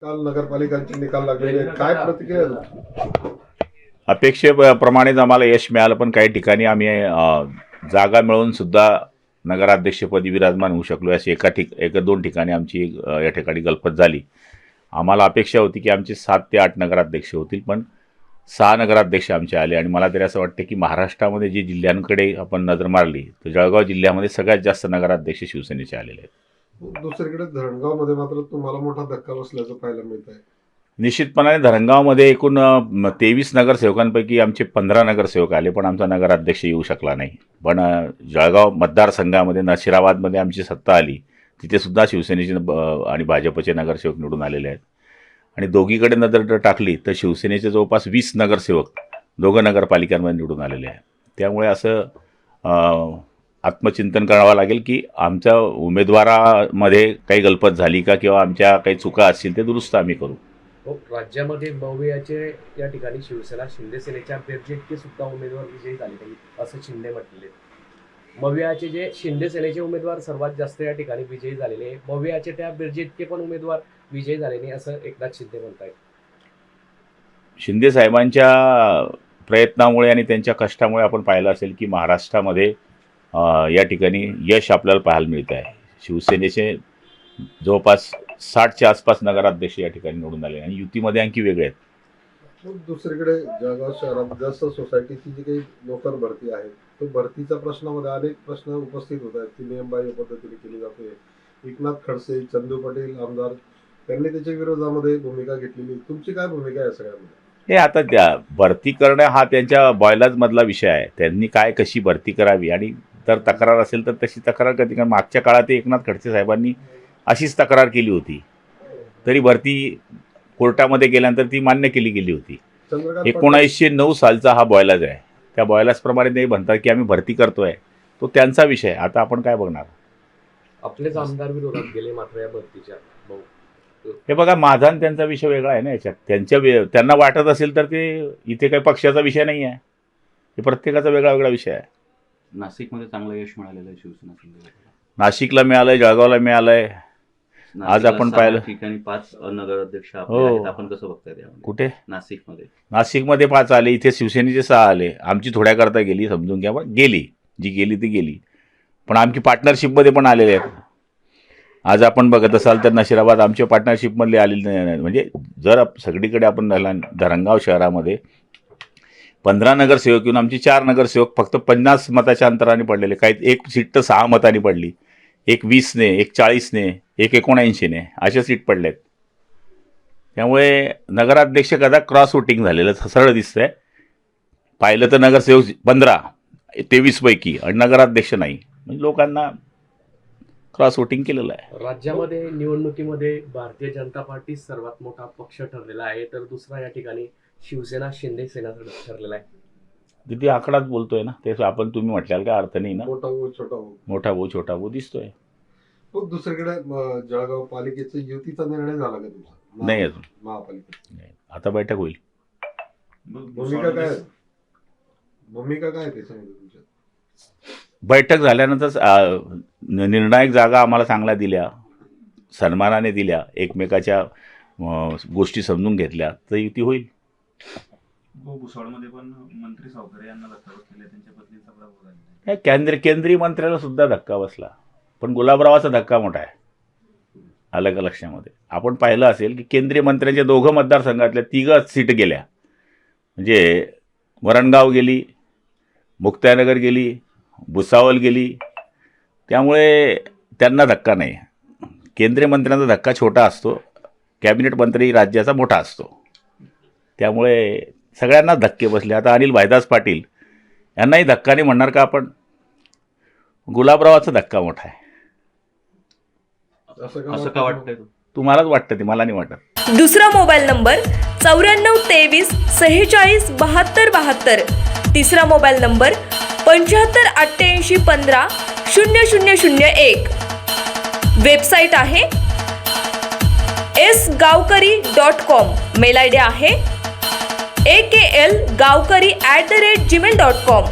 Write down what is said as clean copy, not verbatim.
काल नगरपालिकांचे निकाल लागलेले आहेत. काय प्रतिक्रिया आहे तुमची? अपेक्षेप्रमाणेच आम्हाला यश मिळालं, पण काही ठिकाणी आम्ही जागा मिळवून सुद्धा नगराध्यक्षपदी विराजमान होऊ शकलो. अशी एक दोन ठिकाणी आमची या ठिकाणी गलफत झाली. आम्हाला अपेक्षा होती की आमचे 7 ते 8 नगराध्यक्ष होतील, पण 6 नगराध्यक्ष आमचे आले. आणि मला तरी असं वाटतं की महाराष्ट्रामध्ये जे जिल्ह्यांकडे आपण नजर मारली तर जळगाव जिल्ह्यामध्ये सगळ्यात जास्त नगराध्यक्ष शिवसेनेचे आलेले आहेत. दुसरीकडे धरणगावमध्ये मात्र तुम्हाला मोठा धक्का बसल्याचं पाहायला मिळत आहे. निश्चितपणाने धरणगावमध्ये एकूण 23 नगरसेवकांपैकी आमचे 15 नगरसेवक आले, पण आमचा नगराध्यक्ष येऊ शकला नाही. पण जळगाव मतदारसंघामध्ये नशिराबादमध्ये आमची सत्ता आली, तिथे सुद्धा शिवसेनेचे आणि भाजपचे नगरसेवक निवडून आलेले आहेत. आणि दोघीकडे नजर टाकली तर शिवसेनेचे जवळपास 20 नगरसेवक दोघं नगरपालिकांमध्ये निवडून आलेले आहेत. त्यामुळे असं आत्मचिंतन करावं लागेल की आमच्या उमेदवारामध्ये काही गलपत झाली का, किंवा आमच्या काही चुका असतील ते दुरुस्त आम्ही करू. राज्यामध्ये मवियाचे या ठिकाणी शिवसेना शिंदे सेनेच्या अभ्यर्थी सुद्धा उमेदवार विजयी झाले नाही असं शिंदे म्हटलेले. मवियाचे जे शिंदे सेनेचे उमेदवार सर्वात जास्त या ठिकाणी विजयी झालेले, मवियाचे त्या बिरजेतके पण उमेदवार विजयी झाले नाही असं एकनाथ शिंदे म्हणतायत. शिंदे साहेबांच्या प्रयत्नामुळे आणि त्यांच्या कष्टामुळे आपण पाहिलं असेल की महाराष्ट्रामध्ये या ठिकाणी यश आपल्याला पाहायला मिळत आहे. शिवसेनेचे जवळपास 60च्या आसपास नगराध्यक्ष या ठिकाणी निवडून आले आणि युतीमध्ये आणखी वेगळे आहेत. दुसरीकडे जळगाव शहरात जास्त सोसायटीची जी काही नोकर भरती आहे, तो भरतीच्या प्रश्नामध्ये अनेक प्रश्न उपस्थित होत आहेत. ती नियमबाह्य पद्धतीने केली जाते. एकनाथ खडसे, चंदू पटेल आमदार, त्यांनी त्याच्या विरोधामध्ये भूमिका घेतलेली. तुमची काय भूमिका आहे सगळ्यामध्ये? हे आता त्या भरती करणं हा त्यांच्या बॉयलाजमधला विषय आहे. त्यांनी काय कशी भरती करावी, आणि तर तक्रार असेल तर तशी तक्रार कधी. कारण मागच्या काळात एकनाथ खडसे साहेबांनी अशीच तक्रार केली होती, तरी भरती कोर्टामध्ये गेल्यानंतर ती मान्य केली गेली होती. 1909 सालचा हा बॉयलाज आहे. त्या बॉयलाजप्रमाणे ते म्हणतात की आम्ही भरती करतोय, तो त्यांचा विषय. आता आपण काय बघणार? आपलेच आमदार विरोधात गेले मात्र या भरतीच्या. हे बघा, माझा आणि त्यांचा विषय वेगळा आहे ना. याच्यात त्यांना वाटत असेल तर ते इथे काही पक्षाचा विषय नाही आहे, हे प्रत्येकाचा वेगळा वेगळा विषय आहे. नाशिकमध्ये चांगलं यश मिळालेलं आहे शिवसेना. नाशिकला मिळालंय, जळगावला मिळालंय. आज आपण पाहिलं ठिकाणी 5 नगराध्यक्ष आहेत. आपण कसं बघताय त्यामध्ये? कुठे? नाशिकमध्ये 5 आले, इथे शिवसेनेचे 6 आले. आमची थोड्याकरता गेली, समजून घ्या, पण गेली. जी गेली ती गेली, पण आमची पार्टनरशिपमध्ये पण आलेले आहेत. आज आपण बघत असाल तर नशिराबाद आमच्या पार्टनरशिपमधले आलेले नाही. म्हणजे जर सगळीकडे आपण धरणगाव शहरामध्ये 15 नगरसेवक येऊन आमचे 4 नगरसेवक फक्त 50 मताच्या अंतराने पडलेले. काही एक सीट तर 6 मतांनी पडली, एक 20ने, एक 40ने, एक 79ने, अशा सीट पडल्यात. त्यामुळे नगराध्यक्ष कदा क्रॉस वोटिंग झालेलं सरळ दिसतंय. पाहिलं तर नगरसेवक 15 23 पैकी आणि नगराध्यक्ष नाही, म्हणजे लोकांना क्रॉस वोटिंग केलेलं आहे. राज्यामध्ये निवडणुकीमध्ये भारतीय जनता पार्टी सर्वात मोठा पक्ष ठरलेला आहे, तर दुसरा या ठिकाणी शिवसेना शिंदे सेना ठरलेला आहे. तिथे आकडाच बोलतोय ना, ते आपण तुम्ही म्हटल्याल काय अर्थ नाही ना. मोठा भाऊ छोटा भाऊ, मोठा भाऊ छोटा भाऊ दिसतोय. दुसरीकडे जळगाव पालिकेचा युतीचा निर्णय झाला का तुमचा? नाही अजून. महापालिका आता बैठक होईल. भूमिका काय त्याच्यामध्ये तुमच्या? बैठक झाल्यानंतर निर्णायक जागा आम्हाला चांगल्या दिल्या, सन्मानाने दिल्या, एकमेकाच्या गोष्टी समजून घेतल्या, तर युती होईल. भुसावळमध्ये पण मंत्री सावकारे यांना धक्का बसलेला, त्यांच्या पत्नीचा प्रभाव झाला. केंद्रीय मंत्र्याला सुद्धा धक्का बसला, पण गुलाबरावाचा धक्का मोठा आहे. आलं का लक्षामध्ये? आपण पाहिलं असेल की केंद्रीय मंत्र्यांच्या 2 मतदारसंघातल्या 3 सीट गेल्या. म्हणजे वरणगाव गेली, मुक्ताईनगर गेली, भुसावळ गेली. त्यामुळे त्यांना धक्का नाही. केंद्रीय मंत्र्यांचा धक्का छोटा असतो, कॅबिनेट मंत्री राज्याचा मोठा असतो. त्यामुळे सगळ्यांना धक्के बसले. आता अनिल भाईदास पाटील यांनाही धक्का नाही म्हणणार का आपण? गुलाबरावाचा धक्का मोठा आहे. असं का वाटतंय? तुम्हालाच वाटतं, ते मला नाही वाटत. दुसरा मोबाईल नंबर 94 23 46 72 72. तिसरा मोबाईल नंबर 75 88 15 0001. वेबसाईट आहे sgavkari.com. मेल आयडी आहे AKLGavkari@gmail.com.